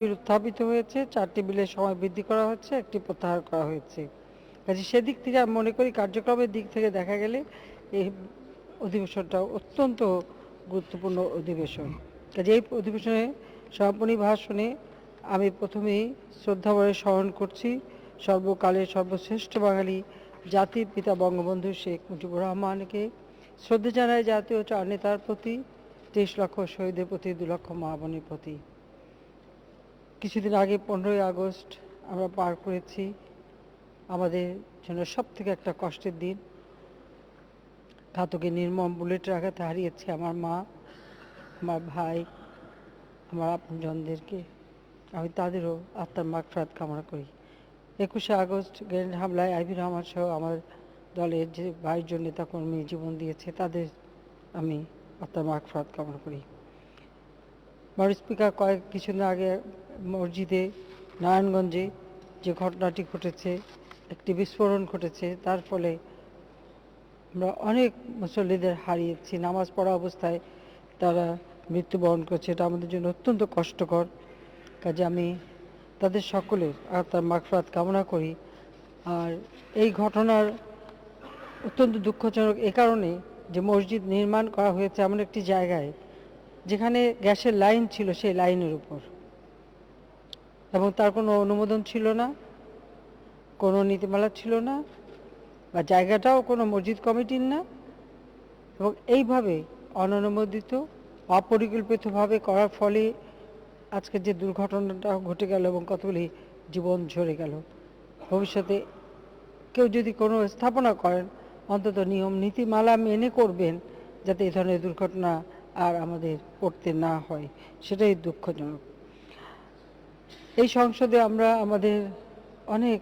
বিল উত্থাপিত হয়েছে, ৪টি বিলের সময় বৃদ্ধি করা হচ্ছে, ১টি প্রত্যাহার করা হয়েছে। কাজে সেদিক থেকে আমি মনে করি কার্যক্রমের দিক থেকে দেখা গেলে এই অধিবেশনটা অত্যন্ত গুরুত্বপূর্ণ অধিবেশন। কাজে এই অধিবেশনে সমাপনী ভাষণে আমি প্রথমেই শ্রদ্ধাভরে স্মরণ করছি সর্বকালের সর্বশ্রেষ্ঠ বাঙালি জাতির পিতা বঙ্গবন্ধু শেখ মুজিবুর রহমানকে। শ্রদ্ধা জানাই জাতীয় চার নেতার প্রতি, ৩০ লক্ষ শহীদের প্রতি, ২ লক্ষ মা বোনের প্রতি। কিছুদিন আগে 15ই আগস্ট আমরা পার করেছি, আমাদের জন্য সবথেকে একটা কষ্টের দিন। ঘাতকের নির্মম বুলেটের আঘাতে হারিয়েছি আমার মা, আমার ভাই, আমার আপনজনদেরকে। আমি তাদেরও আত্মার মাগফিরাত কামনা করি। 21শে আগস্ট গ্রেনেড হামলায় আইভি রহমান সহ আমার দলের যে 22 জন নেতাকর্মী জীবন দিয়েছে, তাদের আমি আত্মার মাগফিরাত কামনা করি। মাননীয় স্পিকার কিছুদিন আগে মসজিদে নারায়ণগঞ্জে যে ঘটনাটি ঘটেছে, একটি বিস্ফোরণ ঘটেছে, তার ফলে আমরা অনেক মুসল্লিদের হারিয়েছি। নামাজ পড়া অবস্থায় তারা মৃত্যুবরণ করছে, এটা আমাদের জন্য অত্যন্ত কষ্টকর। কাজে আমি তাদের সকলের আত্মার মাগফিরাত কামনা করি। আর এই ঘটনার অত্যন্ত দুঃখজনক এ কারণে যে মসজিদ নির্মাণ করা হয়েছে এমন একটি জায়গায় যেখানে গ্যাসের লাইন ছিল, সেই লাইনের উপর, এবং তার কোনো অনুমোদন ছিল না, কোনো নীতিমালা ছিল না, বা জায়গাটাও কোনো মসজিদ কমিটির না, এবং এইভাবে অননুমোদিত অপরিকল্পিতভাবে করার ফলে আজকে যে দুর্ঘটনাটা ঘটে গেল এবং কতগুলি জীবন ঝরে গেল। ভবিষ্যতে কেউ যদি কোনো স্থাপনা করেন, অন্তত নিয়ম নীতিমালা মেনে করবেন, যাতে এই ধরনের দুর্ঘটনা আর আমাদের করতে না হয়। সেটাই দুঃখজনক। এই সংসদে আমরা আমাদের অনেক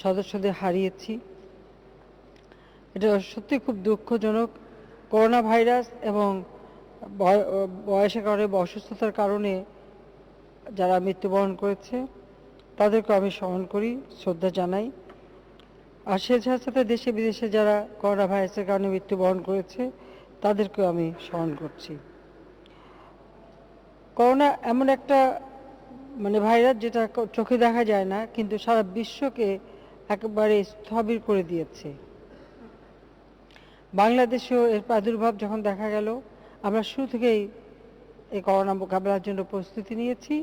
সদস্যদের হারিয়েছি, এটা সত্যি খুব দুঃখজনক। করোনা ভাইরাস এবং বয়সের কারণে বা অসুস্থতার কারণে যারা মৃত্যুবরণ করেছে তাদেরকে আমি স্মরণ করি, শ্রদ্ধা জানাই। আর সে সাথে দেশে বিদেশে যারা করোনা ভাইরাসের কারণে মৃত্যুবরণ করেছে তাদেরকেও আমি স্মরণ করছি। করোনা এমন একটা ভাইরাস যেটা চোখে দেখা যায় না, কিন্তু সারা বিশ্বকে একেবারে স্থবির করে দিয়েছে। বাংলাদেশেও এর প্রাদুর্ভাব যখন দেখা গেল, আমরা শুরু থেকেই এই করোনা মোকাবেলার জন্য প্রস্তুতি নিয়েছি,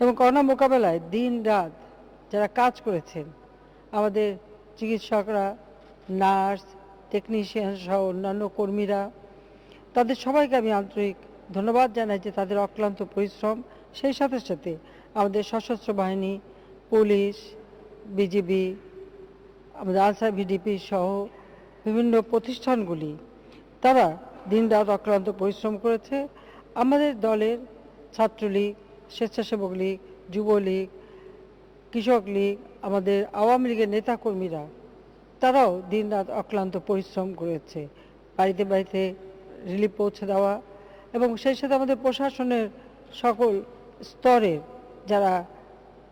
এবং করোনা মোকাবেলায় দিন রাত যারা কাজ করেছেন, আমাদের চিকিৎসকরা, নার্স, টেকনিশিয়ান সহ অন্যান্য কর্মীরা, তাদের সবাইকে আমি আন্তরিক ধন্যবাদ জানাই যে তাদের অক্লান্ত পরিশ্রম। সেই সাথে সাথে আমাদের সশস্ত্র বাহিনী, পুলিশ, বিজিবি, আমাদের আনসার ভিডিপি সহ বিভিন্ন প্রতিষ্ঠানগুলি, তারা দিনরাত অক্লান্ত পরিশ্রম করেছে। আমাদের দলের ছাত্রলীগ, স্বেচ্ছাসেবক লীগ, যুবলীগ, কৃষক লীগ, আমাদের আওয়ামী লীগের নেতাকর্মীরা, তারাও দিনরাত অক্লান্ত পরিশ্রম করেছে বাড়িতে বাড়িতে রিলিফ পৌঁছে দেওয়া, এবং সেই সাথে আমাদের প্রশাসনের সকল স্তরের যারা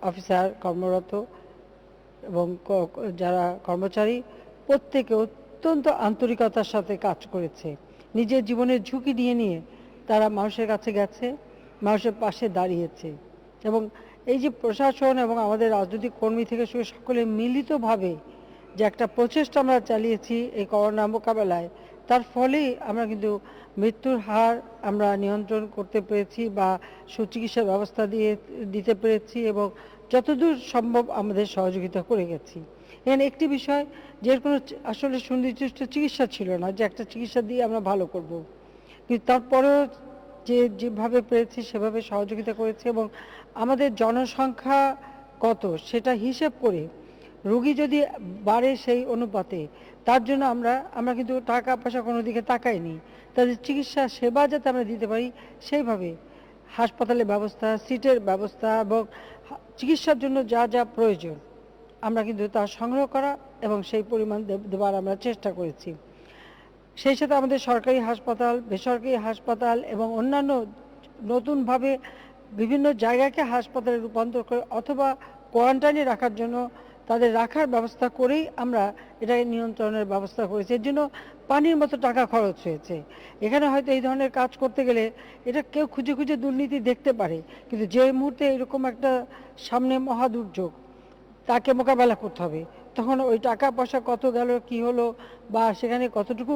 অফিসার কর্মরত এবং যারা কর্মচারী, প্রত্যেকে অত্যন্ত আন্তরিকতার সাথে কাজ করেছে। নিজের জীবনের ঝুঁকি নিয়ে তারা মানুষের কাছে গেছে, মানুষের পাশে দাঁড়িয়েছে। এবং এই যে প্রশাসন এবং আমাদের রাজনৈতিক কর্মী থেকে শুরু সকলে মিলিতভাবে যে একটা প্রচেষ্টা আমরা চালিয়েছি এই করোনা মোকাবেলায়, তার ফলেই আমরা কিন্তু মৃত্যুর হার আমরা নিয়ন্ত্রণ করতে পেরেছি বা সুচিকিৎসার ব্যবস্থা দিতে পেরেছি, এবং যতদূর সম্ভব আমাদের সহযোগিতা করে গেছি। এখানে একটি বিষয়, যে কোনো আসলে সুনির্দিষ্ট চিকিৎসা ছিল না যে একটা চিকিৎসা দিয়ে আমরা ভালো করব, কিন্তু তারপরেও যেভাবে পেরেছি সেভাবে সহযোগিতা করেছি। এবং আমাদের জনসংখ্যা কত সেটা হিসেব করে রোগী যদি বাড়ে সেই অনুপাতে, তার জন্য আমরা কিন্তু টাকা পয়সা কোনো দিকে তাকাইনি, তাদের চিকিৎসা সেবা যাতে আমরা দিতে পারি সেইভাবে হাসপাতালের ব্যবস্থা, সিটের ব্যবস্থা এবং চিকিৎসার জন্য যা যা প্রয়োজন আমরা কিন্তু তা সংগ্রহ করা এবং সেই পরিমাণ দেওয়ার আমরা চেষ্টা করেছি। সেই সাথে আমাদের সরকারি হাসপাতাল, বেসরকারি হাসপাতাল এবং অন্যান্য নতুনভাবে বিভিন্ন জায়গাকে হাসপাতালে রূপান্তর করে অথবা কোয়ারেন্টাইনে রাখার জন্য তাদের রাখার ব্যবস্থা করেই আমরা এটাকে নিয়ন্ত্রণের ব্যবস্থা করেছি। এর জন্য পানির মতো টাকা খরচ হয়েছে। এখানে হয়তো এই ধরনের কাজ করতে গেলে এটা কেউ খুঁজে খুঁজে দুর্নীতি দেখতে পারে, কিন্তু যে মুহূর্তে এরকম একটা সামনে মহাদুর্যোগ তাকে মোকাবেলা করতে হবে, তখন ওই টাকা পয়সা কত গেল, কি হলো, বা সেখানে কতটুকু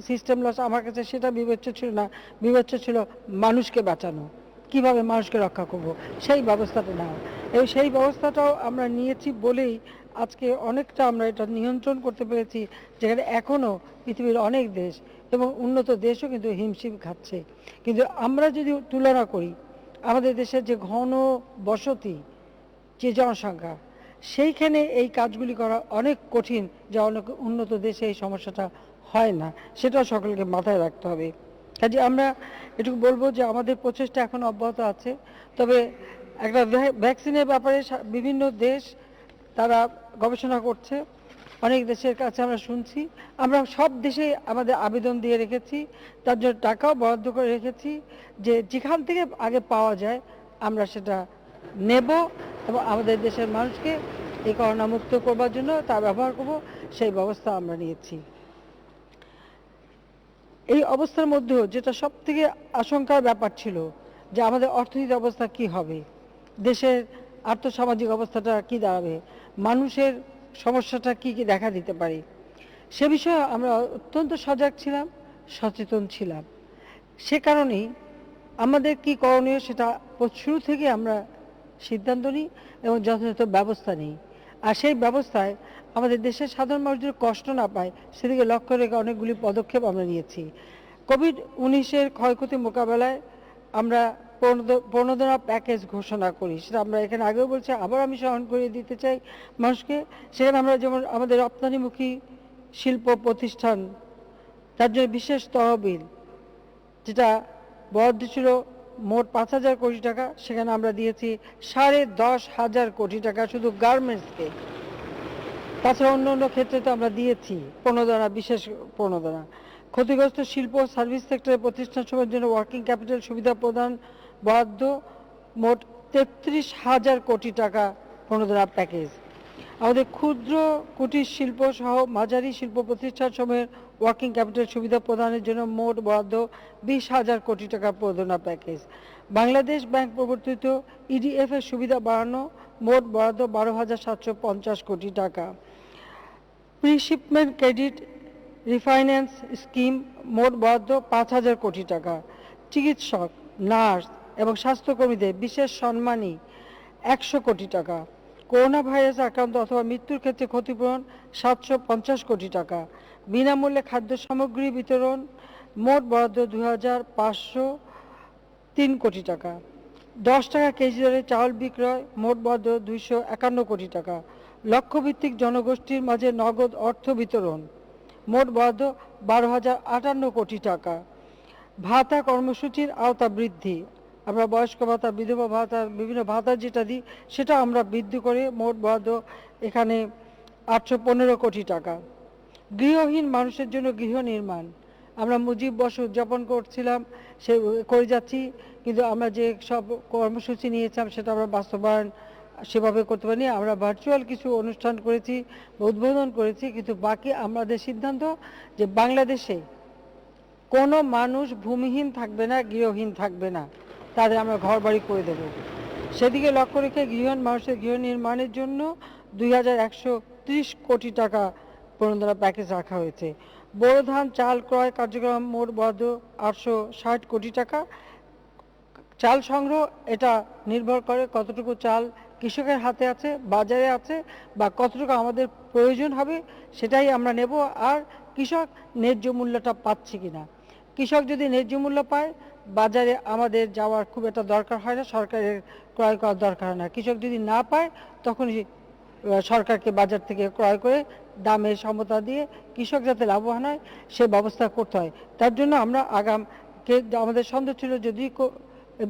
সিস্টেম লস, আমার কাছে সেটা বিবেচ্য ছিল না। বিবেচ্য ছিল মানুষকে বাঁচানো, কিভাবে মানুষকে রক্ষা করব, সেই ব্যবস্থাটা নেওয়া। এবং সেই ব্যবস্থাটাও আমরা নিয়েছি বলেই আজকে অনেকটা আমরা এটা নিয়ন্ত্রণ করতে পেরেছি, যেখানে এখনও পৃথিবীর অনেক দেশ এবং উন্নত দেশও কিন্তু হিমশিম খাচ্ছে। কিন্তু আমরা যদি তুলনা করি আমাদের দেশের যে ঘন বসতি, যে জনসংখ্যা, সেইখানে এই কাজগুলি করা অনেক কঠিন, যা অনেক উন্নত দেশে এই সমস্যাটা হয় না, সেটাও সকলকে মাথায় রাখতে হবে। কাজে আমরা এটুকু বলবো যে আমাদের প্রচেষ্টা এখন অব্যাহত আছে। তবে একটা ভ্যাকসিনের ব্যাপারে বিভিন্ন দেশ তারা গবেষণা করছে, অনেক দেশের কাছে আমরা শুনছি। আমরা সব দেশে আমাদের আবেদন দিয়ে রেখেছি, তার জন্য টাকাও বরাদ্দ করে রেখেছি, যে যেখান থেকে আগে পাওয়া যায় আমরা সেটা নেব এবং আমাদের দেশের মানুষকে এই করোনা মুক্ত করবার জন্য তা ব্যবহার করব, সেই ব্যবস্থা আমরা নিয়েছি। এই অবস্থার মধ্যেও যেটা সব থেকে আশঙ্কার ব্যাপার ছিল যে আমাদের অর্থনৈতিক অবস্থা কি হবে, দেশের আর্থসামাজিক অবস্থাটা কি দাঁড়াবে, মানুষের সমস্যাটা কি কি দেখা দিতে পারে, সে বিষয়ে আমরা অত্যন্ত সজাগ ছিলাম, সচেতন ছিলাম। সে কারণেই আমাদের কি করণীয় সেটা শুরু থেকে আমরা সিদ্ধান্ত নিই এবং যথাযথ ব্যবস্থা নিই। আর সেই ব্যবস্থায় আমাদের দেশের সাধারণ মানুষ যেন কষ্ট না পায় সেদিকে লক্ষ্য রেখে অনেকগুলি পদক্ষেপ আমরা নিয়েছি। কোভিড-19 ক্ষয়ক্ষতি মোকাবেলায় আমরা প্রণোদনা প্যাকেজ ঘোষণা করি, সেটা আমরা এখানে আগেও বলছি, আবার আমি স্মরণ করিয়ে দিতে চাই মানুষকে। সেখানে আমরা যেমন আমাদের রপ্তানিমুখী শিল্প প্রতিষ্ঠান, তার জন্য বিশেষ তহবিল যেটা বরাদ্দ ছিল মোট 5,000 কোটি টাকা, সেখানে আমরা দিয়েছি 10,500 কোটি টাকা শুধু গার্মেন্টসকে। তাছাড়া অন্য অন্য ক্ষেত্রে তো আমরা দিয়েছি প্রণোদনা, বিশেষ প্রণোদনা। ক্ষতিগ্রস্ত শিল্প সার্ভিস সেক্টরের প্রতিষ্ঠানসমূহের জন্য ওয়ার্কিং ক্যাপিটাল সুবিধা প্রদান বরাদ্দ মোট 33,000 কোটি টাকা প্রণোদনা প্যাকেজ। আমাদের ক্ষুদ্র কুটির শিল্প সহ মাঝারি শিল্প প্রতিষ্ঠানসমূহের ওয়ার্কিং ক্যাপিটাল সুবিধা প্রদানের জন্য মোট বরাদ্দ 20,000 কোটি টাকা প্রণোদনা প্যাকেজ। বাংলাদেশ ব্যাংক প্রবর্তিত ইডিএফ এর সুবিধা বাড়ানো, মোট বরাদ্দ 12,750 কোটি টাকা। Pre shipment credit refinance scheme, মোট বরাদ্দ 5,000 কোটি টাকা। চিকিৎসক, নার্স এবং স্বাস্থ্যকর্মীদের বিশেষ সম্মানী 100 কোটি টাকা। করোনা ভাইরাস আক্রান্ত অথবা মৃত্যুর ক্ষেত্রে ক্ষতিপূরণ 750 কোটি টাকা। বিনামূল্যে খাদ্য সামগ্রী বিতরণ, মোট বরাদ্দ 2,503 কোটি টাকা। 10 টাকা কেজি দরে চাউল বিক্রয়, মোট বরাদ্দ 251 কোটি টাকা। লক্ষ্যভিত্তিক জনগোষ্ঠীর মাঝে নগদ অর্থ বিতরণ, মোট বরাদ্দ 12,058 কোটি টাকা। ভাতা কর্মসূচির আওতা বৃদ্ধি, আমরা বয়স্ক ভাতা, বিধবা ভাতা, বিভিন্ন ভাতা যেটা দিই সেটা আমরা বৃদ্ধি করে মোট বরাদ্দ এখানে 815 কোটি টাকা। গৃহহীন মানুষের জন্য গৃহ নির্মাণ, আমরা মুজিব বর্ষ উদযাপন করছিলাম, সে করে যাচ্ছি, কিন্তু আমরা যে সব কর্মসূচি নিয়েছিলাম সেটা আমরা বাস্তবায়ন সেভাবে করতে পারিনি। আমরা ভার্চুয়াল কিছু অনুষ্ঠান করেছি, উদ্বোধন করেছি, কিন্তু বাকি আমাদের সিদ্ধান্ত যে বাংলাদেশে কোনো মানুষ ভূমিহীন থাকবে না, গৃহহীন থাকবে না, তাদের আমরা ঘর বাড়ি করে দেব। সেদিকে লক্ষ্য রেখে গৃহহীন মানুষের গৃহ নির্মাণের জন্য 2,130 কোটি টাকা প্রণোদনা প্যাকেজ রাখা হয়েছে। বোরো ধান চাল ক্রয় কার্যক্রম, মোট বরাদ্দ 860 কোটি টাকা। চাল সংগ্রহ এটা নির্ভর করে কতটুকু চাল কৃষকের হাতে আছে, বাজারে আছে, বা কতটুকু আমাদের প্রয়োজন হবে সেটাই আমরা নেব। আর কৃষক ন্যায্য মূল্যটা পাচ্ছে কিনা, কৃষক যদি ন্যায্য মূল্য পায় বাজারে আমাদের যাওয়ার খুব একটা দরকার হয় না, সরকারের ক্রয় করার দরকার হয় না। কৃষক যদি না পায় তখনই সরকারকে বাজার থেকে ক্রয় করে দামের সমতা দিয়ে কৃষক যাতে লাভবান হয় সে ব্যবস্থা করতে হয়। তার জন্য আমরা আমাদের সন্দেহ ছিল যদি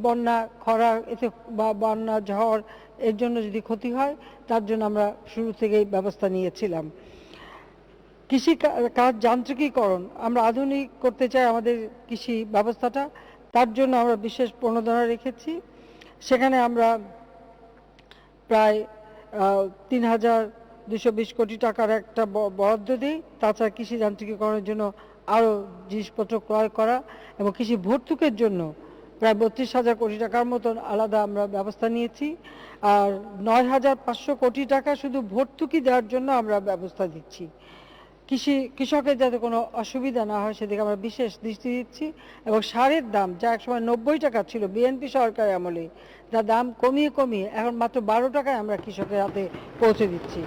বন্যা, খরা, এতে বা বন্যা, ঝড় এর জন্য যদি ক্ষতি হয়, তার জন্য আমরা শুরু থেকেই ব্যবস্থা নিয়েছিলাম। কৃষি কাজ যান্ত্রিকীকরণ, আমরা আধুনিক করতে চাই আমাদের কৃষি ব্যবস্থাটা, তার জন্য আমরা বিশেষ প্রণোদনা রেখেছি। সেখানে আমরা প্রায় 3,000 220 কোটি টাকার একটা বরাদ্দ দিই। তাছাড়া কৃষি যান্ত্রিকীকরণের জন্য আরও জিনিসপত্র ক্রয় করা এবং কৃষি ভর্তুকের জন্য প্রায় 32,000 কোটি টাকার মতন আলাদা আমরা ব্যবস্থা নিয়েছি। আর 9,500 কোটি টাকা শুধু ভর্তুকি দেওয়ার জন্য আমরা ব্যবস্থা দিচ্ছি। কৃষকের যাতে কোনো অসুবিধা না হয় সেদিকে আমরা বিশেষ দৃষ্টি দিচ্ছি এবং সারের দাম যা একসময় 90 টাকা ছিল বিএনপি সরকারের আমলে, যার দাম কমিয়ে কমিয়ে এখন মাত্র 12 টাকায় আমরা কৃষকের হাতে পৌঁছে দিচ্ছি।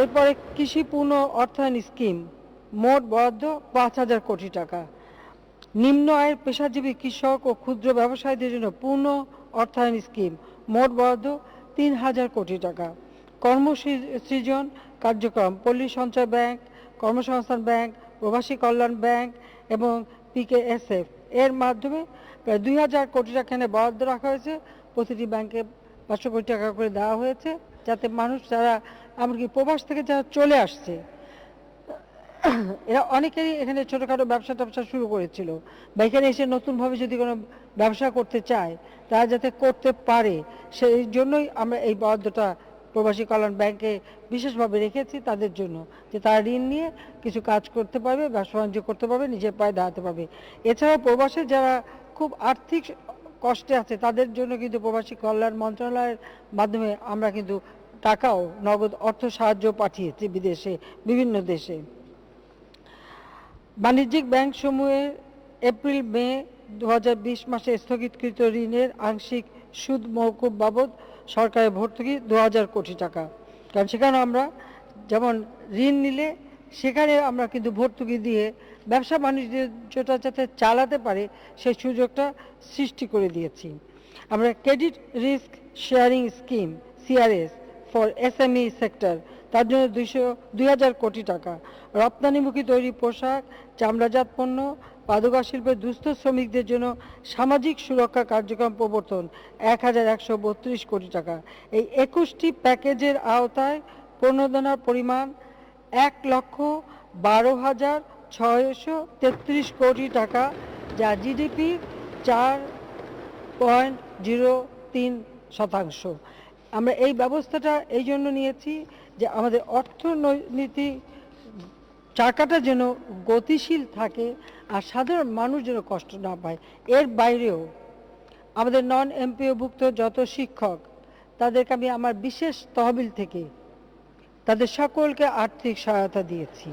এরপরে কৃষি পূর্ণ অর্থায়ন স্কিম, মোট বরাদ্দ 5,000 কোটি টাকা। নিম্ন আয়ের পেশাজীবী কৃষক ও ক্ষুদ্র ব্যবসায়ীদের জন্য পূর্ণ অর্থায়ন স্কিম, মোট বরাদ্দ 3,000 কোটি টাকা। কর্মসৃজন কার্যক্রম, পল্লী সঞ্চয় ব্যাংক, কর্মসংস্থান ব্যাংক, প্রবাসী কল্যাণ ব্যাংক এবং পিকেএসএফ এর মাধ্যমে প্রায় 2,000 কোটি টাকা এখানে বরাদ্দ রাখা হয়েছে। প্রতিটি ব্যাংকে 500 কোটি টাকা করে দেওয়া হয়েছে, যাতে মানুষ যারা এমনকি প্রবাস থেকে যারা চলে আসছে, এরা অনেকেরই এখানে ছোটোখাটো ব্যবসা ট্যাবসা শুরু করেছিল বা এখানে এসে নতুনভাবে যদি কোনো ব্যবসা করতে চায় তারা যাতে করতে পারে, সেই জন্যই আমরা এই বরাদ্দটা প্রবাসী কল্যাণ ব্যাংকে বিশেষভাবে রেখেছি তাদের জন্য, যে তারা ঋণ নিয়ে কিছু কাজ করতে পারবে, ব্যবসা বাণিজ্য করতে পারবে, নিজের পায়ে দাঁড়াতে পারবে। এছাড়াও প্রবাসে যারা খুব আর্থিক কষ্টে আছে তাদের জন্য কিন্তু প্রবাসী কল্যাণ মন্ত্রণালয়ের মাধ্যমে আমরা কিন্তু টাকাও, নগদ অর্থ সাহায্য পাঠিয়েছি বিদেশে, বিভিন্ন দেশে। বাণিজ্যিক ব্যাংকসমূহের এপ্রিল মে 2020 মাসে স্থগিতকৃত ঋণের আংশিক সুদ মওকুফ বাবদ সরকারের ভর্তুকি 2,000 কোটি টাকা। কারণ সেখানে আমরা যেমন ঋণ নিলে সেখানে আমরা কিন্তু ভর্তুকি দিয়ে ব্যবসা বাণিজ্যটা যাতে চালাতে পারে সেই সুযোগটা সৃষ্টি করে দিয়েছি। আমরা credit risk sharing scheme CRS for SME sector, তার জন্য 2,000 কোটি টাকা। রপ্তানিমুখী তৈরি পোশাক, চামড়াজাত পণ্য, পাদুকা শিল্পের দুস্থ শ্রমিকদের জন্য সামাজিক সুরক্ষা কার্যক্রম প্রবর্তন 1,132 কোটি টাকা। এই 21টি প্যাকেজের আওতায় প্রণোদনার পরিমাণ 1,12,633 কোটি টাকা, যা জিডিপির 4.03%। আমরা এই ব্যবস্থাটা এই জন্য নিয়েছি যে আমাদের অর্থনীতি চাকাটা যেন গতিশীল থাকে আর সাধারণ মানুষ যেন কষ্ট না পায়। এর বাইরেও আমাদের নন এমপিওভুক্ত যত শিক্ষক তাদেরকে আমি আমার বিশেষ তহবিল থেকে তাদের সকলকে আর্থিক সহায়তা দিয়েছি।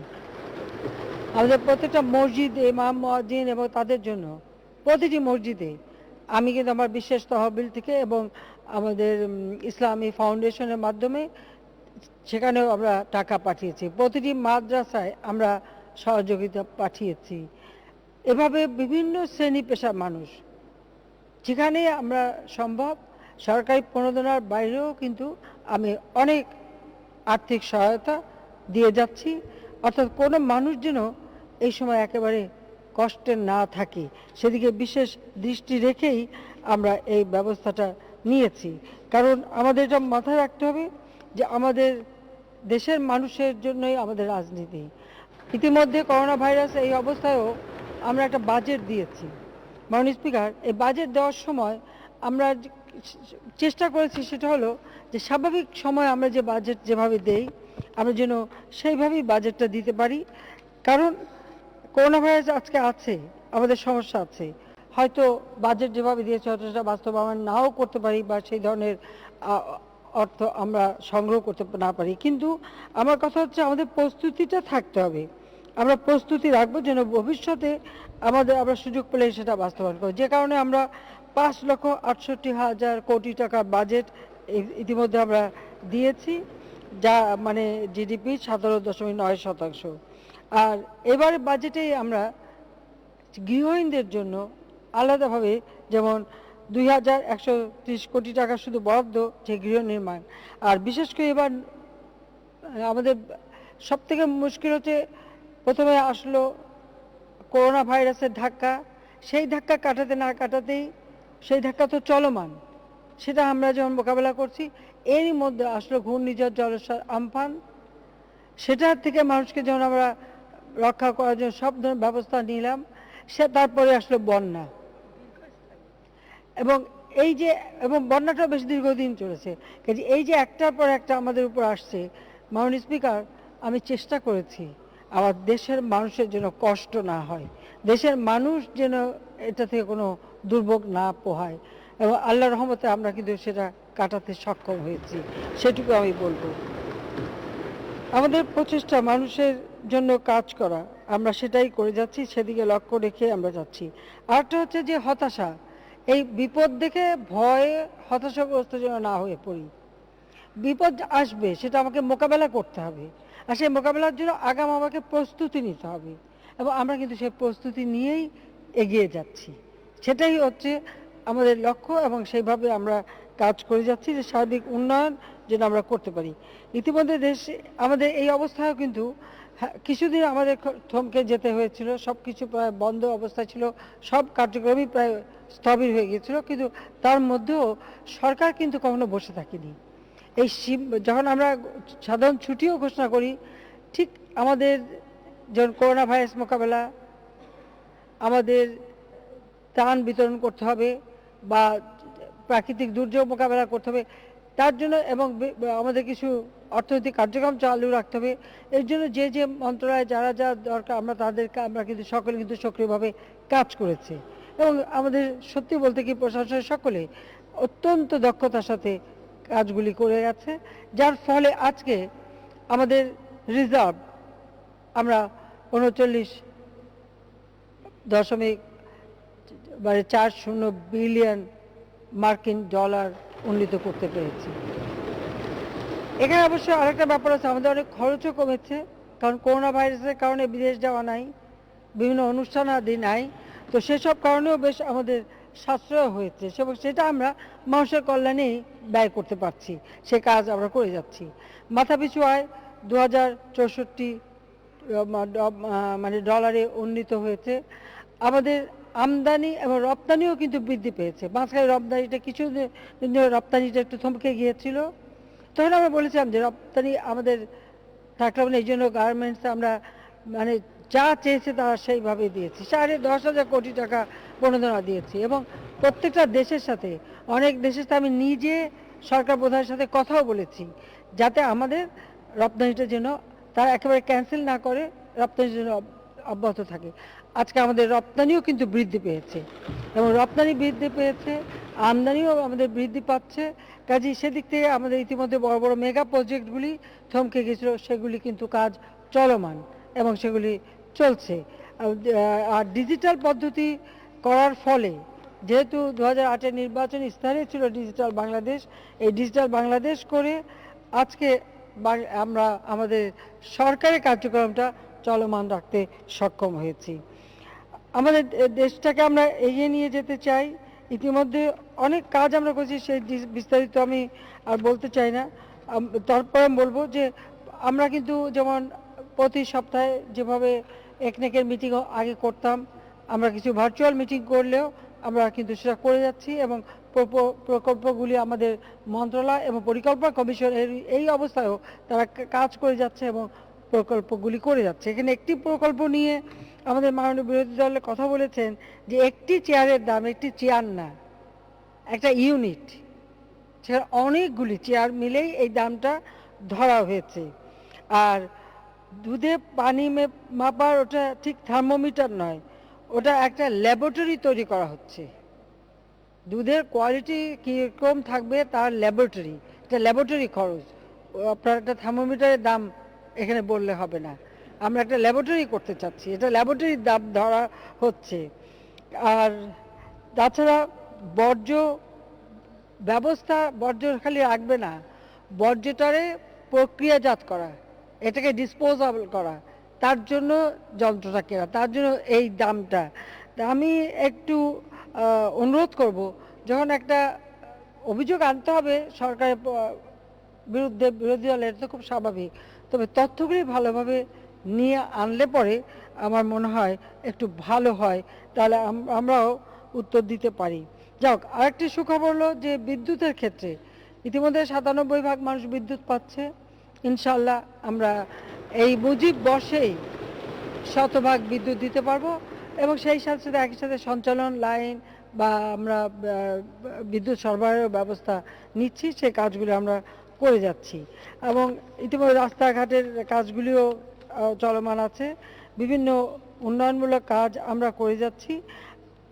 আমাদের প্রত্যেকটা মসজিদে ইমাম মুয়াজ্জিন এবং তাদের জন্য প্রতিটি মসজিদে আমি কিন্তু আমার বিশেষ তহবিল থেকে এবং আমাদের ইসলামী ফাউন্ডেশনের মাধ্যমে সেখানেও আমরা টাকা পাঠিয়েছি। প্রতিটি মাদ্রাসায় আমরা সহযোগিতা পাঠিয়েছি। এভাবে বিভিন্ন শ্রেণী পেশার মানুষ যেখানে আমরা সম্ভব সরকারি প্রণোদনার বাইরেও কিন্তু আমি অনেক আর্থিক সহায়তা দিয়ে যাচ্ছি, অর্থাৎ কোনো মানুষ যেন এই সময় একেবারে কষ্টে না থাকে সেদিকে বিশেষ দৃষ্টি রেখেই আমরা এই ব্যবস্থাটা নিয়েছি। কারণ আমাদের এটা মাথায় রাখতে হবে যে আমাদের দেশের মানুষের জন্যই আমাদের রাজনীতি। ইতিমধ্যে করোনা ভাইরাস এই অবস্থায়ও আমরা একটা বাজেট দিয়েছি। মাননীয় স্পিকার, এই বাজেট দেওয়ার সময় আমরা চেষ্টা করেছি সেটা হলো যে স্বাভাবিক সময় আমরা যে বাজেট যেভাবে দেই আমরা যেন সেইভাবেই বাজেটটা দিতে পারি। কারণ করোনা ভাইরাস আজকে আছে, আমাদের সমস্যা আছে, হয়তো বাজেট যেভাবে দিয়েছে হয়তো সেটা বাস্তবায়ন নাও করতে পারি বা সেই ধরনের অর্থ আমরা সংগ্রহ করতে না পারি, কিন্তু আমার কথা হচ্ছে আমাদের প্রস্তুতিটা থাকতে হবে। আমরা প্রস্তুতি রাখবো যেন ভবিষ্যতে আমরা সুযোগ পেলে সেটা বাস্তবায়ন করব। যে কারণে আমরা 5,68,000 কোটি টাকার বাজেট ইতিমধ্যে আমরা দিয়েছি, যা মানে জিডিপি 17.9%। আর এবারে বাজেটে আমরা গৃহহীনদের জন্য আলাদাভাবে যেমন 2,130 কোটি টাকা শুধু বরাদ্দ যে গৃহ নির্মাণ। আর বিশেষ করে এবার আমাদের সব থেকে মুশকিল হচ্ছে প্রথমে আসলো করোনা ভাইরাসের ধাক্কা, সেই ধাক্কা কাটাতে না কাটাতেই সেই ধাক্কা তো চলমান, সেটা আমরা যেমন মোকাবেলা করছি, এরই মধ্যে আসলো ঘূর্ণিঝড় জলোচ্ছ্বাস আমফান, সেটার থেকে মানুষকে যেমন আমরা রক্ষা করার জন্য সব ধরনের ব্যবস্থা নিলাম। তারপরে আসলো বন্যা এবং এই যে এবং বন্যাটাও বেশ দীর্ঘদিন চলেছে, কাজে এই যে একটার পর একটা আমাদের উপর আসছে, মাননীয় স্পিকার, আমি চেষ্টা করেছি আমার দেশের মানুষের যেন কষ্ট না হয়, দেশের মানুষ যেন এটা থেকে কোনো দুর্ভোগ না পোহায়, এবং আল্লাহর রহমতে আমরা কিন্তু সেটা কাটাতে সক্ষম হয়েছি, সেটুকু আমি বলবো। আমাদের প্রচেষ্টা মানুষের জন্য কাজ করা, আমরা সেটাই করে যাচ্ছি, সেদিকে লক্ষ্য রেখে আমরা যাচ্ছি। আরেকটা হচ্ছে যে হতাশা, এই বিপদ দেখে ভয়ে হতাশাগ্রস্ত যেন না হয়ে পড়ি। বিপদ আসবে, সেটা আমাকে মোকাবেলা করতে হবে, আর সেই মোকাবেলার জন্য আগাম আমাকে প্রস্তুতি নিতে হবে, এবং আমরা কিন্তু সেই প্রস্তুতি নিয়েই এগিয়ে যাচ্ছি। সেটাই হচ্ছে আমাদের লক্ষ্য, এবং সেইভাবে আমরা কাজ করে যাচ্ছি যে সার্বিক উন্নয়ন যেন আমরা করতে পারি। ইতিমধ্যে দেশে আমাদের এই অবস্থায়ও কিন্তু কিছুদিন আমাদের থমকে যেতে হয়েছিল, সব কিছু প্রায় বন্ধ অবস্থায় ছিল, সব কার্যক্রমই প্রায় স্থবির হয়ে গিয়েছিল, কিন্তু তার মধ্যেও সরকার কিন্তু কখনো বসে থাকেনি। এই যখন আমরা সাধারণ ছুটিও ঘোষণা করি, ঠিক আমাদের যখন করোনা ভাইরাস মোকাবেলা, আমাদের ত্রাণ বিতরণ করতে হবে বা প্রাকৃতিক দুর্যোগ মোকাবেলা করতে হবে, তার জন্য এবং আমাদের কিছু অর্থনৈতিক কার্যক্রম চালু রাখতে হবে, এর জন্য যে যে মন্ত্রণালয় যারা যা দরকার আমরা কিন্তু সকলে কিন্তু সক্রিয়ভাবে কাজ করেছে, এবং আমাদের সত্যি বলতে কি প্রশাসনের সকলে অত্যন্ত দক্ষতার সাথে কাজগুলি করে গেছে, যার ফলে আজকে আমাদের রিজার্ভ আমরা 39.40 বিলিয়ন মার্কিন ডলার উন্নীত করতে পেরেছি। এখানে অবশ্য আরেকটা ব্যাপার আছে, আমাদের অনেক খরচও কমেছে, কারণ করোনা ভাইরাসের কারণে বিদেশ যাওয়া নাই, বিভিন্ন অনুষ্ঠান আদি নাই, তো সেসব কারণেও বেশ আমাদের সাশ্রয় হয়েছে, এবং সেটা আমরা মানুষের কল্যাণেই ব্যয় করতে পারছি, সে কাজ আমরা করে যাচ্ছি। মাথাপিছু আয় 2064 মানে ডলারে উন্নীত হয়েছে। আমাদের আমদানি এবং রপ্তানিও কিন্তু বৃদ্ধি পেয়েছে। মাঝখানে রপ্তানিটা রপ্তানিটা একটু থমকে গিয়েছিল, তখন আমরা বলেছিলাম যে রপ্তানি আমাদের থাকলে এই জন্য গার্মেন্টস আমরা মানে যা চেয়েছে তারা সেইভাবে দিয়েছি, 10,500 কোটি টাকা প্রণোদনা দিয়েছি, এবং প্রত্যেকটা দেশের সাথে, অনেক দেশের সাথে আমি নিজে সরকার প্রধানের সাথে কথাও বলেছি, যাতে আমাদের রপ্তানিটা যেন তারা একেবারে ক্যান্সেল না করে, রপ্তানির জন্য অব্যাহত থাকে। আজকে আমাদের রপ্তানিও কিন্তু বৃদ্ধি পেয়েছে, এবং রপ্তানি বৃদ্ধি পেয়েছে, আমদানিও আমাদের বৃদ্ধি পাচ্ছে, কাজেই সেদিক থেকে আমাদের ইতিমধ্যে বড় বড় মেগা প্রজেক্টগুলি থমকে গেছিল, সেগুলি কিন্তু কাজ চলমান এবং সেগুলি চলছে। আর ডিজিটাল পদ্ধতি করার ফলে, যেহেতু 2008-এর নির্বাচন ইস্তাহারে ছিল ডিজিটাল বাংলাদেশ, এই ডিজিটাল বাংলাদেশ করে আজকে আমরা আমাদের সরকারি কার্যক্রমটা চলমান রাখতে সক্ষম হয়েছি। আমাদের দেশটাকে আমরা এগিয়ে নিয়ে যেতে চাই, ইতিমধ্যে অনেক কাজ আমরা করেছি, সেই বিস্তারিত আমি আর বলতে চাই না। তারপরে আমি বলবো যে আমরা কিন্তু যেমন প্রতি সপ্তাহে যেভাবে একনেকের মিটিং আগে করতাম, আমরা কিছু ভার্চুয়াল মিটিং করলেও আমরা কিন্তু সেটা করে যাচ্ছি, এবং প্রকল্পগুলি আমাদের মন্ত্রণালয় এবং পরিকল্পনা কমিশন এই অবস্থায়ও তারা কাজ করে যাচ্ছে এবং প্রকল্পগুলি করে যাচ্ছে। এখানে একটি প্রকল্প নিয়ে আমাদের মাননীয় বিরোধী দলের কথা বলেছেন যে একটি চেয়ারের দাম একটি চেয়ার না, একটা ইউনিট, সেখানে অনেকগুলি চেয়ার মিলেই এই দামটা ধরা হয়েছে। আর দুধে পানি মাপার ওটা ঠিক থার্মোমিটার নয়, ওটা একটা ল্যাবরেটরি তৈরি করা হচ্ছে, দুধের কোয়ালিটি কীরকম থাকবে তার ল্যাবরেটরি, এটা ল্যাবরেটরি খরচ, আপনার একটা থার্মোমিটারের দাম এখানে বললে হবে না, আমরা একটা ল্যাবরেটরি করতে চাচ্ছি, এটা ল্যাবরেটরির দাম ধরা হচ্ছে। আর তাছাড়া বর্জ্য ব্যবস্থা, বর্জ্য খালি রাখবে না, বর্জ্যটারে প্রক্রিয়াজাত করা, এটাকে ডিসপোজাবল করা, তার জন্য যন্ত্রটা কেনা, তার জন্য এই দামটা। আমি একটু অনুরোধ করব, যখন একটা অভিযোগ আনতে হবে সরকারের বিরুদ্ধে বিরোধী দলের, তো খুব স্বাভাবিক, তবে তথ্যগুলি ভালোভাবে নিয়ে আনলে পরে আমার মনে হয় একটু ভালো হয়, তাহলে আমরাও উত্তর দিতে পারি। যাক, আরেকটি সুখবর হলো যে বিদ্যুতের ক্ষেত্রে ইতিমধ্যে 97% মানুষ বিদ্যুৎ পাচ্ছে, ইনশাল্লাহ আমরা এই মুজিব বর্ষেই 100% বিদ্যুৎ দিতে পারবো, এবং সেই সাথে সাথে একই সাথে সঞ্চালন লাইন বা আমরা বিদ্যুৎ সরবরাহের ব্যবস্থা নিচ্ছি, সেই কাজগুলো আমরা করে যাচ্ছি। এবং ইতিমধ্যে রাস্তাঘাটের কাজগুলিও চলমান আছে। বিভিন্ন উন্নয়নমূলক কাজ আমরা করে যাচ্ছি।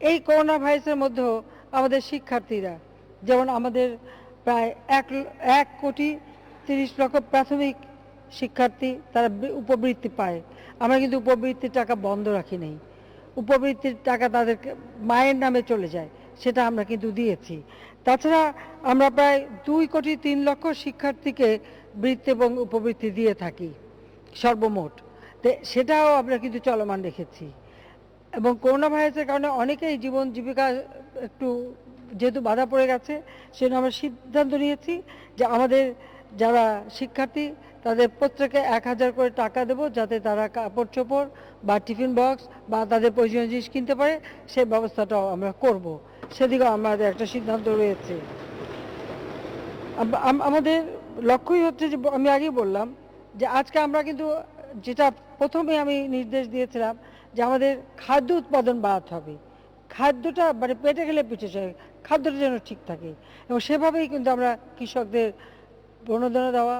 এই করোনা ভাইরাসের মধ্যেও আমাদের শিক্ষার্থীরা, যেমন আমাদের প্রায় 1,30,00,000 প্রাথমিক শিক্ষার্থী তারা উপবৃত্তি পায়। আমরা কিন্তু উপবৃত্তির টাকা বন্ধ রাখি নাই। উপবৃত্তির টাকা তাদের মায়ের নামে চলে যায়, সেটা আমরা কিন্তু দিয়েছি। তাছাড়া আমরা প্রায় 2,03,00,000 শিক্ষার্থীকে বৃত্তি এবং উপবৃত্তি দিয়ে থাকি সর্বমোট। সেটাও আমরা কিন্তু চলমান রেখেছি। এবং করোনা ভাইরাসের কারণে অনেকেই জীবন জীবিকা একটু যেহেতু বাধা পড়ে গেছে, সেজন্য আমরা সিদ্ধান্ত নিয়েছি যে আমাদের যারা শিক্ষার্থী তাদের প্রত্যেকে 1,000 করে টাকা দেব, যাতে তারা কাপড় চোপড় বা টিফিন বক্স বা তাদের প্রয়োজনীয় জিনিস কিনতে পারে, সেই ব্যবস্থাটাও আমরা করব। সেদিকেও আমাদের একটা সিদ্ধান্ত রয়েছে। আমাদের লক্ষ্যই হচ্ছে যে, আমি আগেই বললাম যে আজকে আমরা কিন্তু, যেটা প্রথমে আমি নির্দেশ দিয়েছিলাম যে আমাদের খাদ্য উৎপাদন বাড়াতে হবে। খাদ্যটা মানে পেটে গেলে পিঠে চলে, খাদ্যটা যেন ঠিক থাকে। এবং সেভাবেই কিন্তু আমরা কৃষকদের প্রণোদনা দেওয়া,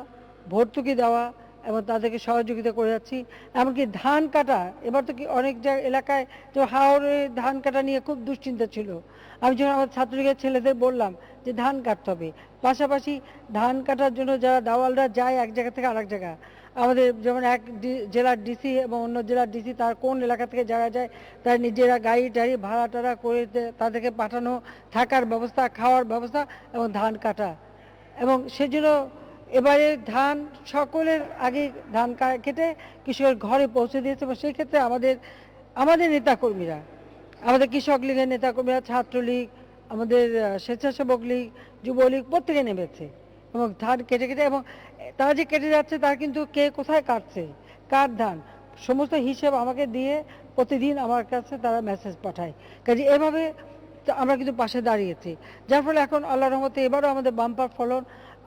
ভর্তুকি দেওয়া এবং তাদেরকে সহযোগিতা করে যাচ্ছি। এমনকি ধান কাটা, এবার তো কি অনেক এলাকায় তো হাওড়ে ধান কাটা নিয়ে খুব দুশ্চিন্তা ছিল। আমি যখন আমার ছাত্রলীগের ছেলেদের বললাম যে ধান কাটতে হবে, পাশাপাশি ধান কাটার জন্য যারা দাওয়ালরা যায় এক জায়গা থেকে আরেক জায়গা, আমাদের যেমন এক জেলার ডিসি এবং অন্য জেলার ডিসি তার কোন এলাকা থেকে যারা যায় তার নিজেরা গাড়ি টাড়ি ভাড়া টাড়া করে তাদেরকে পাঠানো, থাকার ব্যবস্থা, খাওয়ার ব্যবস্থা এবং ধান কাটা। এবং সেজন্য এবারে ধান সকলের আগে ধান কেটে কৃষকের ঘরে পৌঁছে দিয়েছে। এবং সেই ক্ষেত্রে আমাদের নেতাকর্মীরা, আমাদের কৃষক লীগের নেতাকর্মীরা, ছাত্রলীগ, আমাদের স্বেচ্ছাসেবক লীগ, যুবলীগ প্রত্যেকে নেমেছে এবং ধান কেটে কেটে, এবং তারা যে কেটে যাচ্ছে তার কিন্তু কে কোথায় কাটছে, কার ধান, সমস্ত হিসেব আমাকে দিয়ে প্রতিদিন আমার কাছে তারা মেসেজ পাঠায়। কাজে এভাবে আমরা কিন্তু পাশে দাঁড়িয়েছি, যার ফলে এখন আল্লাহর রহমতে এবারও আমাদের বাম্পার ফলন।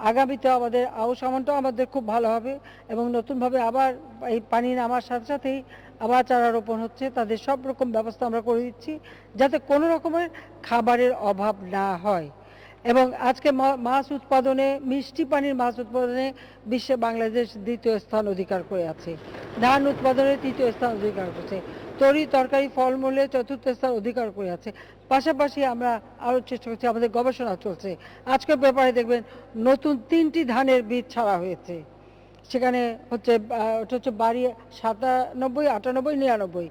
আগামীতে আমাদের আউশ আমনটাও আমাদের খুব ভালো হবে এবং নতুনভাবে আবার এই পানি নামার সাথে সাথেই আবার চারা রোপণ হচ্ছে। তাদের সব রকম ব্যবস্থা আমরা করে দিচ্ছি যাতে কোনো রকমের খাবারের অভাব না হয়। এবং আজকে মাছ উৎপাদনে, মিষ্টি পানির মাছ উৎপাদনে বিশ্বে বাংলাদেশ দ্বিতীয় স্থান অধিকার করে আছে। ধান উৎপাদনে তৃতীয় স্থান অধিকার করেছে। তরি তরকারি ফলমূলে চতুর্থ স্থান অধিকার করে আছে। পাশাপাশি আমরা আরও চেষ্টা করছি, আমাদের গবেষণা চলছে। আজকের পেপারে দেখবেন নতুন 3টি ধানের বীজ ছাড়া হয়েছে। সেখানে হচ্ছে ওটা হচ্ছে বাড়ি 97, 98, 99।